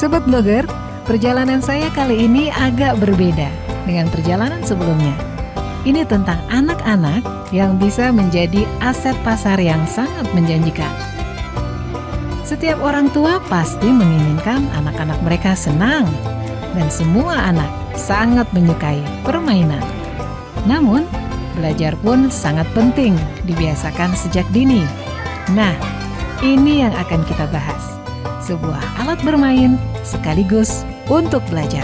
Sobat Blogger, perjalanan saya kali ini agak berbeda dengan perjalanan sebelumnya. Ini tentang anak-anak yang bisa menjadi aset pasar yang sangat menjanjikan. Setiap orang tua pasti menginginkan anak-anak mereka senang, dan semua anak sangat menyukai permainan. Namun, belajar pun sangat penting dibiasakan sejak dini. Nah, ini yang akan kita bahas. Sebuah alat bermain sekaligus untuk belajar.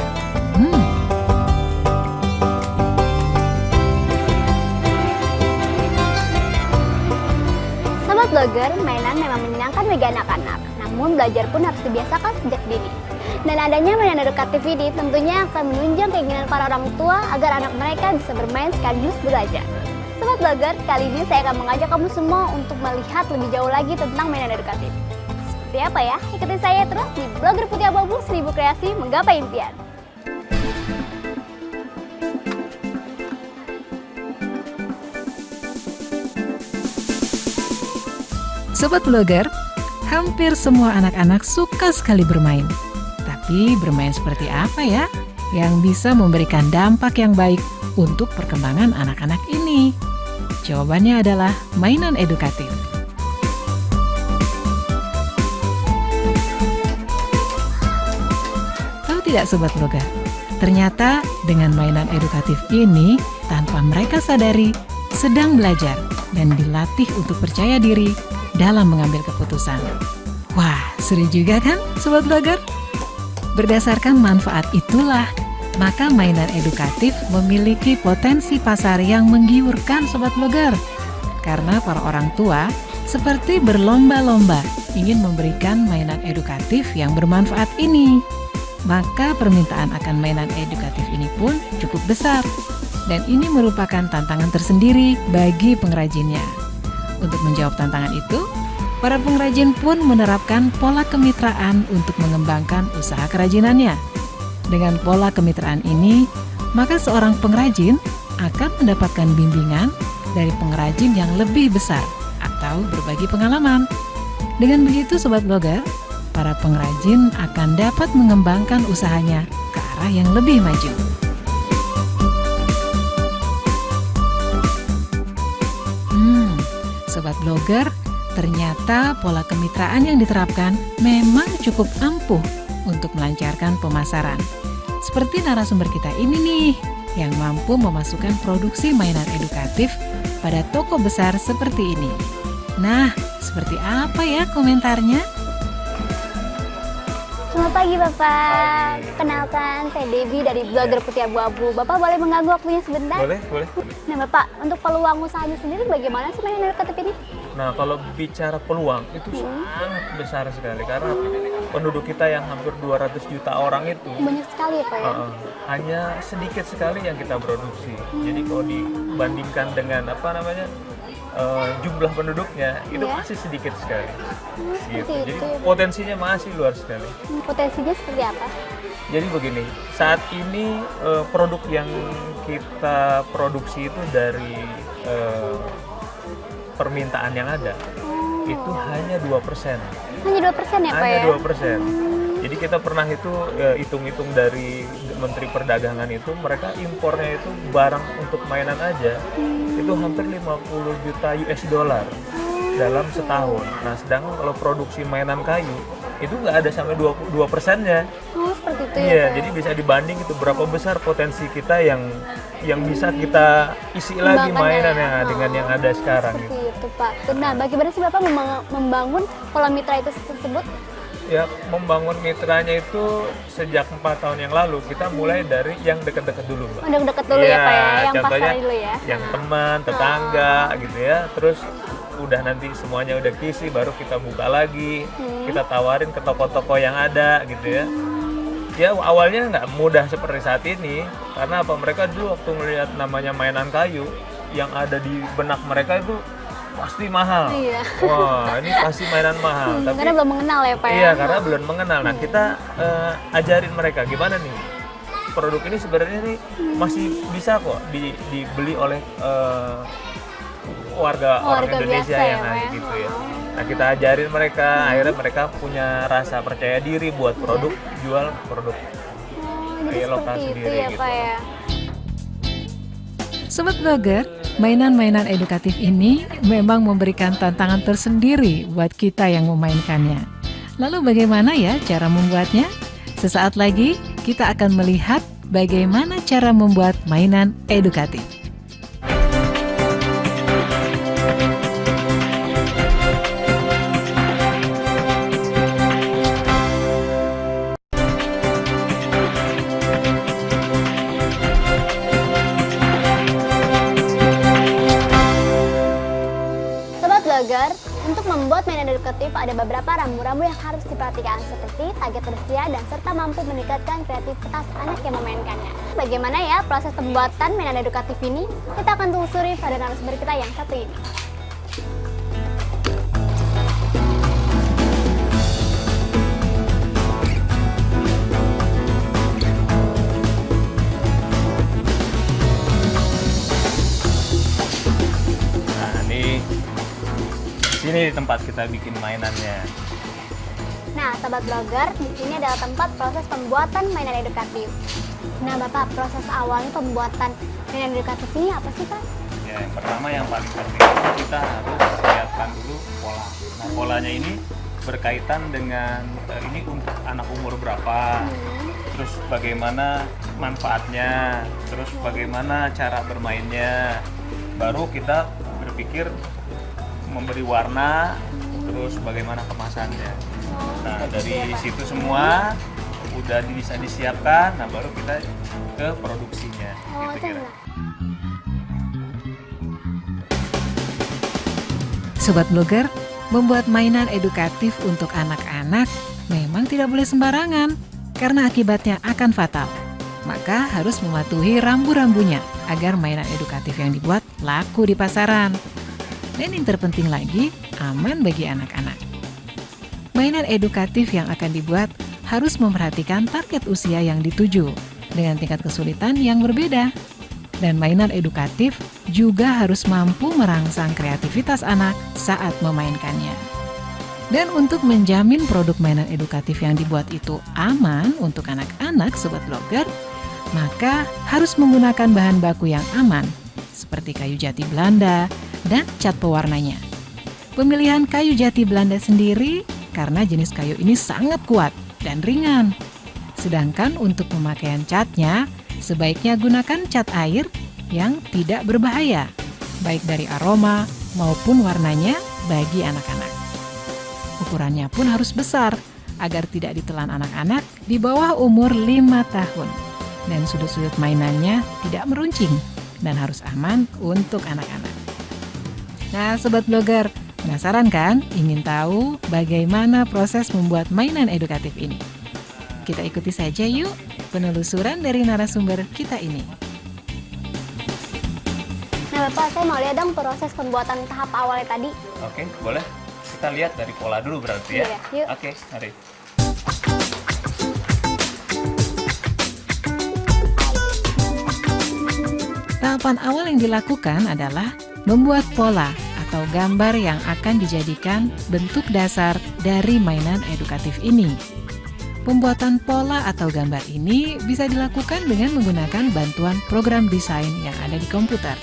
Sobat Blogger, mainan memang menyenangkan bagi anak-anak. Namun belajar pun harus dibiasakan sejak dini. Dan adanya mainan edukatif ini tentunya akan menunjang keinginan para orang tua agar anak mereka bisa bermain sekaligus belajar. Sobat Blogger, kali ini saya akan mengajak kamu semua untuk melihat lebih jauh lagi tentang mainan edukatif. Seperti apa ya? Ikuti saya terus di Blogger Putih Abu-Abu 1000 Kreasi Menggapai Impian. Sobat Blogger, hampir semua anak-anak suka sekali bermain. Tapi bermain seperti apa ya yang bisa memberikan dampak yang baik untuk perkembangan anak-anak ini? Jawabannya adalah mainan edukatif. Tidak Sobat Blogger, ternyata dengan mainan edukatif ini tanpa mereka sadari sedang belajar dan dilatih untuk percaya diri dalam mengambil keputusan. Wah, seru juga kan Sobat Blogger? Berdasarkan manfaat itulah, maka mainan edukatif memiliki potensi pasar yang menggiurkan Sobat Blogger. Karena para orang tua seperti berlomba-lomba ingin memberikan mainan edukatif yang bermanfaat ini. Maka permintaan akan mainan edukatif ini pun cukup besar. Dan ini merupakan tantangan tersendiri bagi pengrajinnya. Untuk menjawab tantangan itu, para pengrajin pun menerapkan pola kemitraan untuk mengembangkan usaha kerajinannya. Dengan pola kemitraan ini, maka seorang pengrajin akan mendapatkan bimbingan dari pengrajin yang lebih besar atau berbagi pengalaman. Dengan begitu Sobat Blogger, para pengrajin akan dapat mengembangkan usahanya ke arah yang lebih maju. Sobat Blogger, ternyata pola kemitraan yang diterapkan memang cukup ampuh untuk melancarkan pemasaran. Seperti narasumber kita ini nih, yang mampu memasukkan produksi mainan edukatif pada toko besar seperti ini. Nah, seperti apa ya komentarnya? Selamat pagi Bapak. Kenalkan, saya Debbie dari Blogger Putih Abu-Abu. Bapak boleh mengganggu waktunya sebentar? Boleh. Nah Bapak, untuk peluang usahanya sendiri bagaimana sih mainan edukatif ini? Nah, kalau bicara peluang itu sangat besar sekali karena penduduk kita yang hampir 200 juta orang itu Banyak sekali ya Pak ya? hanya sedikit sekali yang kita produksi. Jadi kalau dibandingkan dengan jumlah penduduknya itu masih sedikit sekali. Gitu. Jadi potensinya masih luar sekali. Potensinya seperti apa? Jadi begini, saat ini produk yang kita produksi itu dari permintaan yang ada itu hanya 2%. Hanya 2% ya Pak ya? Hanya 2%. Jadi kita pernah itu hitung-hitung dari Menteri Perdagangan itu, mereka impornya itu barang untuk mainan aja itu hampir 50 juta US dollar dalam setahun. Nah, sedangkan kalau produksi mainan kayu itu nggak ada sampai 2%-nya. Oh, seperti itu ya Iya, Pak? jadi bisa dibanding itu berapa besar potensi kita yang bisa kita isi lagi mainannya dengan yang ada sekarang. Seperti itu Pak. Nah, bagaimana sih Bapak membangun pola mitra itu tersebut? Ya, membangun mitranya itu sejak 4 tahun yang lalu. Kita mulai dari yang dekat-dekat dulu, Mbak. Udah deket dulu ya Pak ya, yang contohnya pasar dulu ya. yang teman, tetangga gitu ya. Terus udah nanti semuanya udah kisi, baru kita buka lagi. Kita tawarin ke toko-toko yang ada gitu ya. Ya awalnya nggak mudah seperti saat ini, karena apa, mereka dulu waktu melihat namanya mainan kayu, yang ada di benak mereka itu pasti mahal. Iya. Wah, ini pasti mainan mahal. Tapi Karena belum mengenal ya Pak ya. iya, karena belum mengenal. Nah, kita ajarin mereka gimana nih produk ini sebenarnya nih masih bisa kok dibeli oleh orang Indonesia biasa yang ya, Pak ada ya. gitu ya. Nah, kita ajarin mereka, akhirnya mereka punya rasa percaya diri buat produk, jual produk Jadi lokal seperti itu sendiri ya gitu. Pak ya. Sobat Blogger, mainan-mainan edukatif ini memang memberikan tantangan tersendiri buat kita yang memainkannya. Lalu bagaimana ya cara membuatnya? Sesaat lagi kita akan melihat bagaimana cara membuat mainan edukatif. Sobat Blogger, untuk membuat mainan edukatif ada beberapa rambu-rambu yang harus diperhatikan seperti target usia dan serta mampu meningkatkan kreativitas anak yang memainkannya. Bagaimana ya proses pembuatan mainan edukatif ini? Kita akan telusuri pada narasumber kita yang satu ini. Nah, ini sini tempat kita bikin mainannya. Nah, Sobat Blogger, di sini adalah tempat proses pembuatan mainan edukatif. Nah, Bapak, proses awalnya pembuatan mainan edukatif ini apa sih, Pak? Ya, yang pertama yang paling penting itu kita harus siapkan dulu pola. Nah, polanya ini berkaitan dengan ini untuk anak umur berapa, terus bagaimana manfaatnya, terus bagaimana cara bermainnya. Baru kita berpikir memberi warna, terus bagaimana kemasannya. Nah, dari situ semua udah bisa disiapkan, nah baru kita ke produksinya. Oh, Gitu kira. Sobat Blogger, membuat mainan edukatif untuk anak-anak memang tidak boleh sembarangan karena akibatnya akan fatal. Maka harus mematuhi rambu-rambunya agar mainan edukatif yang dibuat laku di pasaran. Dan yang terpenting lagi, aman bagi anak-anak. Mainan edukatif yang akan dibuat harus memperhatikan target usia yang dituju dengan tingkat kesulitan yang berbeda. Dan mainan edukatif juga harus mampu merangsang kreativitas anak saat memainkannya. Dan untuk menjamin produk mainan edukatif yang dibuat itu aman untuk anak-anak Sobat Blogger, maka harus menggunakan bahan baku yang aman, seperti kayu jati Belanda dan cat pewarnanya. Pemilihan kayu jati Belanda sendiri karena jenis kayu ini sangat kuat dan ringan. Sedangkan untuk pemakaian catnya, sebaiknya gunakan cat air yang tidak berbahaya, baik dari aroma maupun warnanya bagi anak-anak. Ukurannya pun harus besar, agar tidak ditelan anak-anak di bawah umur 5 tahun. Dan sudut-sudut mainannya tidak meruncing dan harus aman untuk anak-anak. Nah, Sobat Blogger, penasaran kan? Ingin tahu bagaimana proses membuat mainan edukatif ini? Kita ikuti saja yuk penelusuran dari narasumber kita ini. Nah, Bapak, saya mau lihat dong proses pembuatan tahap awalnya tadi. Oke, boleh. Kita lihat dari pola dulu berarti ya. Iya, yuk. Oke, mari. Tahapan awal yang dilakukan adalah membuat pola atau gambar yang akan dijadikan bentuk dasar dari mainan edukatif ini. Pembuatan pola atau gambar ini bisa dilakukan dengan menggunakan bantuan program desain yang ada di komputer.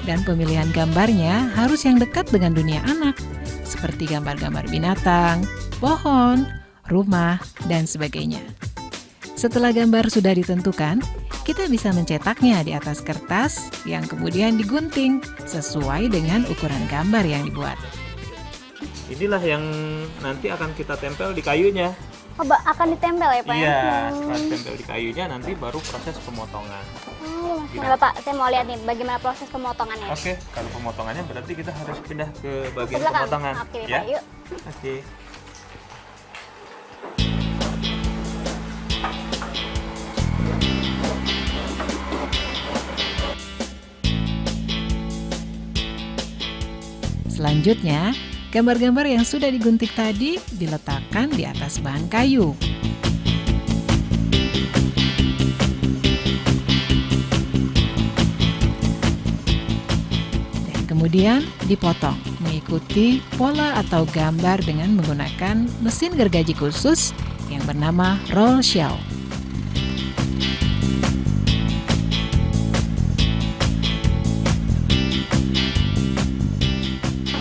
Dan pemilihan gambarnya harus yang dekat dengan dunia anak, seperti gambar-gambar binatang, pohon, rumah, dan sebagainya. Setelah gambar sudah ditentukan, kita bisa mencetaknya di atas kertas yang kemudian digunting sesuai dengan ukuran gambar yang dibuat. inilah yang nanti akan kita tempel di kayunya. Oh, akan ditempel ya Pak? Iya, setelah ditempel di kayunya nanti baru proses pemotongan. Nah Bapak, saya mau lihat nih bagaimana proses pemotongannya. Oke, kalau pemotongannya berarti kita harus pindah ke bagian Ke belakang. pemotongan. Oke, Ya. Pak, yuk. Oke. Selanjutnya, gambar-gambar yang sudah digunting tadi diletakkan di atas bahan kayu. Dan kemudian dipotong mengikuti pola atau gambar dengan menggunakan mesin gergaji khusus yang bernama roll shell.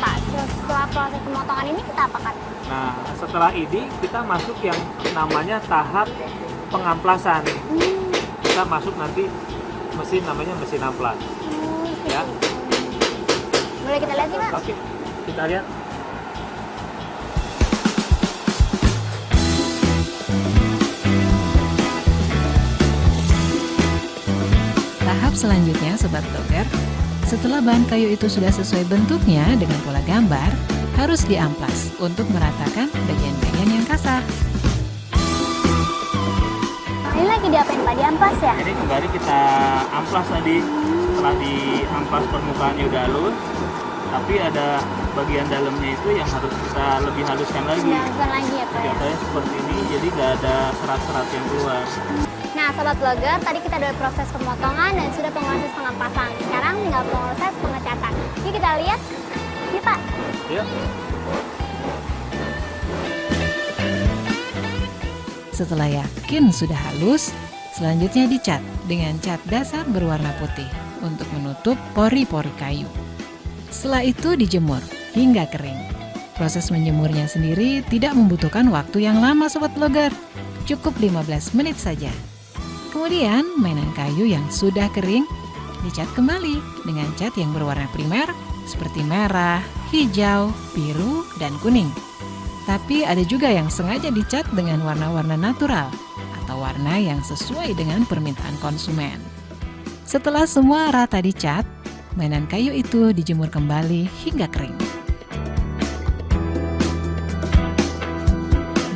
Pak, setelah proses pemotongan ini kita apakan? Nah, setelah ini kita masuk yang namanya tahap pengamplasan. Kita masuk nanti mesin namanya mesin amplas. Ya. Boleh kita lihat sih Pak? Oke, kita lihat. Tahap selanjutnya, Sobat Blogger, setelah bahan kayu itu sudah sesuai bentuknya dengan pola gambar, harus diamplas untuk meratakan bagian-bagian yang kasar. Ini lagi diapain Pak? Diamplas ya? Ini kembali kita amplas tadi. Setelah diamplas permukaannya udah halus, tapi ada bagian dalamnya itu yang harus kita lebih haluskan lagi. Dihaluskan lagi ya Pak? Ya? Contohnya seperti ini, jadi nggak ada serat-serat yang keluar. Nah Sobat Blogger, tadi kita udah proses pemotongan dan sudah proses pengampasan. Sekarang tinggal proses pengecatan. Yuk kita lihat. Ini Pak. Ya. Setelah yakin sudah halus, selanjutnya dicat dengan cat dasar berwarna putih untuk menutup pori-pori kayu. Setelah itu dijemur hingga kering. Proses menjemurnya sendiri tidak membutuhkan waktu yang lama Sobat Blogger, cukup 15 menit saja. Kemudian mainan kayu yang sudah kering dicat kembali dengan cat yang berwarna primer seperti merah, hijau, biru, dan kuning. Tapi ada juga yang sengaja dicat dengan warna-warna natural atau warna yang sesuai dengan permintaan konsumen. Setelah semua rata dicat, mainan kayu itu dijemur kembali hingga kering.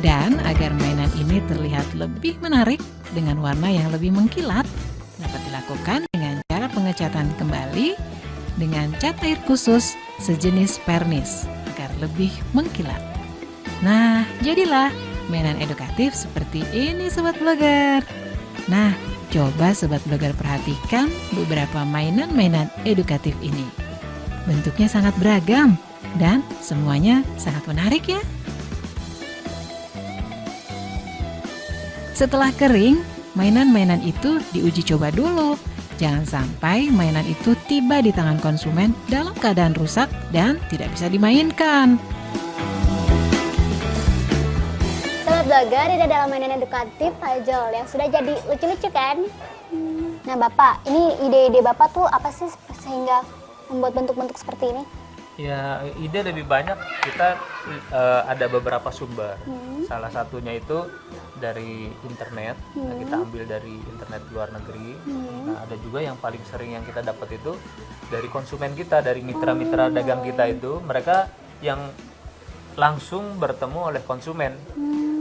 Dan agar mainan ini terlihat lebih menarik dengan warna yang lebih mengkilat, dapat dilakukan dengan cara pengecatan kembali dengan cat air khusus sejenis pernis agar lebih mengkilat. Nah, jadilah mainan edukatif seperti ini Sobat Blogger. Nah, coba Sobat Blogger perhatikan beberapa mainan-mainan edukatif ini. Bentuknya sangat beragam dan semuanya sangat menarik ya. Setelah kering, mainan-mainan itu diuji coba dulu. Jangan sampai mainan itu tiba di tangan konsumen dalam keadaan rusak dan tidak bisa dimainkan. Sobat Blogger, ini adalah mainan edukatif puzzle yang sudah jadi lucu-lucu kan? Nah Bapak, ini ide-ide Bapak tuh apa sih sehingga membuat bentuk-bentuk seperti ini? Ya, ide lebih banyak. Kita ada beberapa sumber. Salah satunya itu dari internet. Nah, kita ambil dari internet luar negeri. Nah, ada juga yang paling sering yang kita dapat itu dari konsumen kita, dari mitra-mitra dagang kita itu. Mereka yang langsung bertemu oleh konsumen.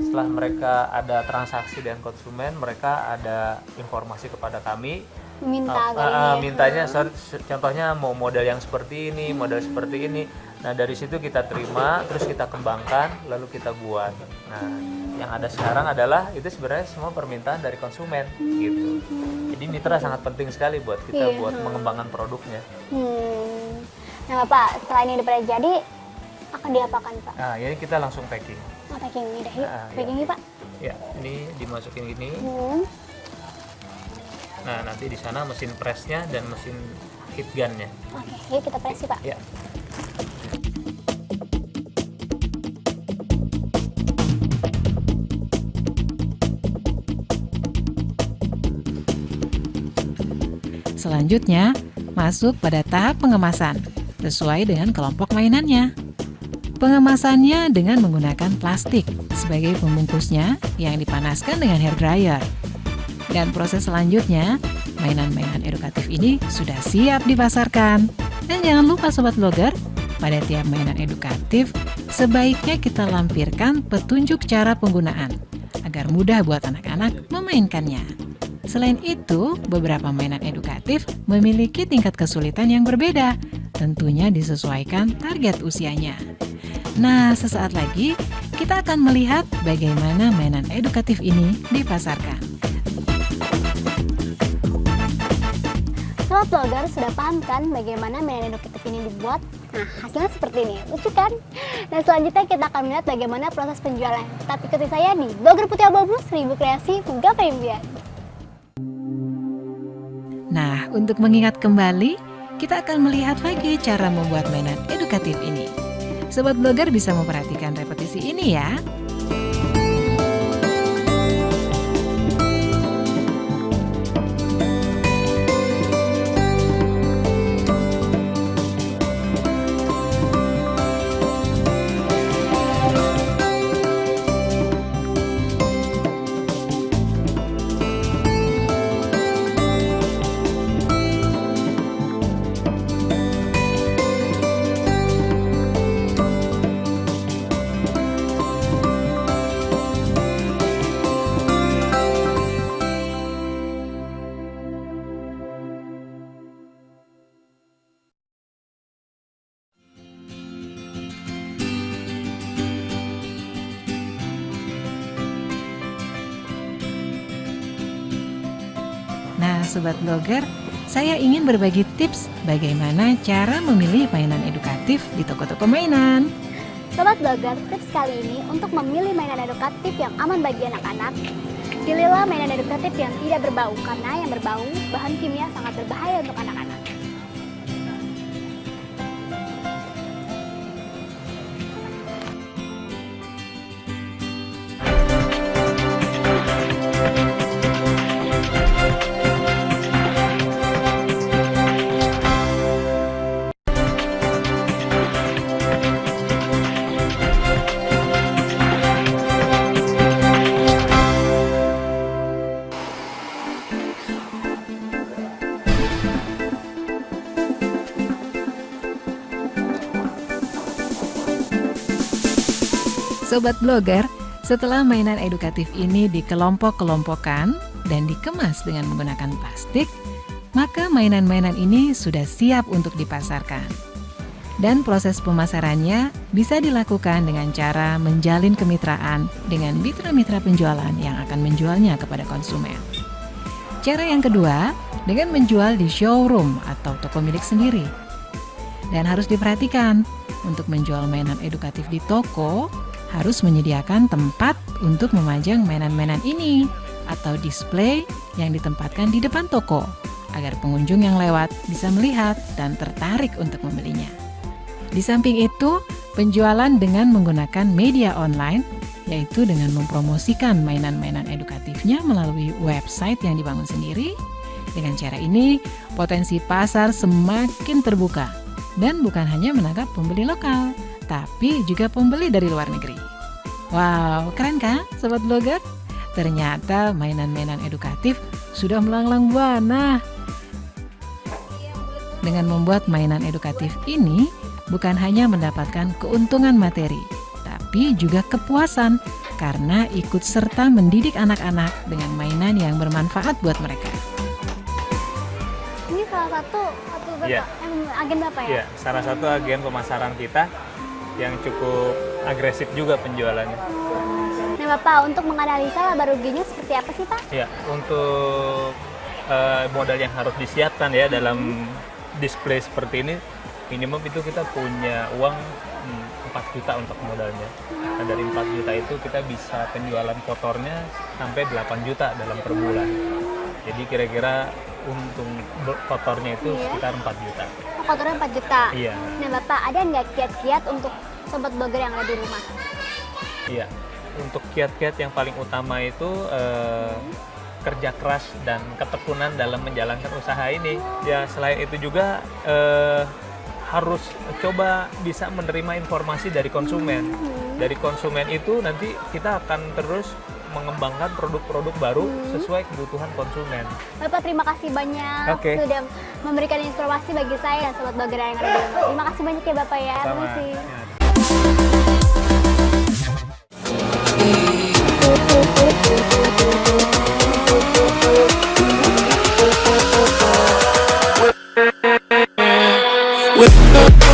Setelah mereka ada transaksi dengan konsumen, mereka ada informasi kepada kami. Mintanya contohnya mau model yang seperti ini, model seperti ini. Nah, dari situ kita terima, terus kita kembangkan, lalu kita buat. Nah, yang ada sekarang adalah itu sebenarnya semua permintaan dari konsumen gitu. Jadi mitra sangat penting sekali buat kita buat mengembangkan produknya. Nah Bapak, setelah ini udah jadi akan diapakan Pak? Nah, ini kita langsung packing. Oh, packing ini dah yuk. Packing Ya. ini Pak. Ya, ini dimasukin gini. Nah, nanti di sana mesin pressnya dan mesin heat gunnya. Oke, yuk kita press sih Pak. Ya. Selanjutnya, masuk pada tahap pengemasan sesuai dengan kelompok mainannya. Pengemasannya dengan menggunakan plastik sebagai pembungkusnya yang dipanaskan dengan hair dryer. Dan proses selanjutnya, mainan-mainan edukatif ini sudah siap dipasarkan. Dan jangan lupa Sobat Blogger, pada tiap mainan edukatif, sebaiknya kita lampirkan petunjuk cara penggunaan agar mudah buat anak-anak memainkannya. Selain itu, beberapa mainan edukatif memiliki tingkat kesulitan yang berbeda, tentunya disesuaikan target usianya. Nah, sesaat lagi kita akan melihat bagaimana mainan edukatif ini dipasarkan. Sobat Blogger, sudah paham kan bagaimana mainan edukatif ini dibuat? Nah, hasilnya seperti ini, lucu kan? Dan selanjutnya kita akan melihat bagaimana proses penjualan. Tetap ikuti saya di Blogger Putih Abu-Abu, 1000 kreasi, menggapai impian. Nah, untuk mengingat kembali, kita akan melihat lagi cara membuat mainan edukatif ini. Sobat Blogger bisa memperhatikan repetisi ini ya. Nah, Sobat Blogger, saya ingin berbagi tips bagaimana cara memilih mainan edukatif di toko-toko mainan. Sobat Blogger, tips kali ini untuk memilih mainan edukatif yang aman bagi anak-anak. Pilihlah mainan edukatif yang tidak berbau, karena yang berbau, bahan kimia sangat berbahaya untuk anak-anak. Sobat Blogger, setelah mainan edukatif ini dikelompok-kelompokkan dan dikemas dengan menggunakan plastik, maka mainan-mainan ini sudah siap untuk dipasarkan. Dan proses pemasarannya bisa dilakukan dengan cara menjalin kemitraan dengan mitra-mitra penjualan yang akan menjualnya kepada konsumen. Cara yang kedua, dengan menjual di showroom atau toko milik sendiri. Dan harus diperhatikan, untuk menjual mainan edukatif di toko, harus menyediakan tempat untuk memajang mainan-mainan ini atau display yang ditempatkan di depan toko agar pengunjung yang lewat bisa melihat dan tertarik untuk membelinya. Di samping itu, penjualan dengan menggunakan media online, yaitu dengan mempromosikan mainan-mainan edukatifnya melalui website yang dibangun sendiri. Dengan cara ini, potensi pasar semakin terbuka dan bukan hanya menangkap pembeli lokal, tapi juga pembeli dari luar negeri. Wow, keren kan Sobat Blogger? Ternyata mainan-mainan edukatif sudah melanglang buana. Dengan membuat mainan edukatif ini, bukan hanya mendapatkan keuntungan materi, tapi juga kepuasan karena ikut serta mendidik anak-anak dengan mainan yang bermanfaat buat mereka. Ini salah satu agen Bapak ya? Iya, salah satu agen pemasaran kita yang cukup agresif juga penjualannya. Nah Bapak, untuk menganalisa laba ruginya seperti apa sih Pak? Ya, untuk modal yang harus disiapkan ya dalam display seperti ini, minimum itu kita punya uang 4 juta untuk modalnya. Nah, dari 4 juta itu kita bisa penjualan kotornya sampai 8 juta dalam per bulan. Jadi kira-kira untung kotornya itu sekitar 4 juta. Oh, kotornya 4 juta? Iya. Nah Bapak, ada nggak kiat-kiat untuk Sobat Blogger yang ada di rumah? Iya, untuk kiat-kiat yang paling utama itu kerja keras dan ketekunan dalam menjalankan usaha ini. Ya, selain itu juga harus coba bisa menerima informasi dari konsumen. Dari konsumen itu nanti kita akan terus mengembangkan produk-produk baru sesuai kebutuhan konsumen. Bapak, terima kasih banyak Oke. sudah memberikan informasi bagi saya dan sobat blogger yang ada di rumah. Terima kasih banyak ya Bapak ya. Terima Sama. kasih. Ya. with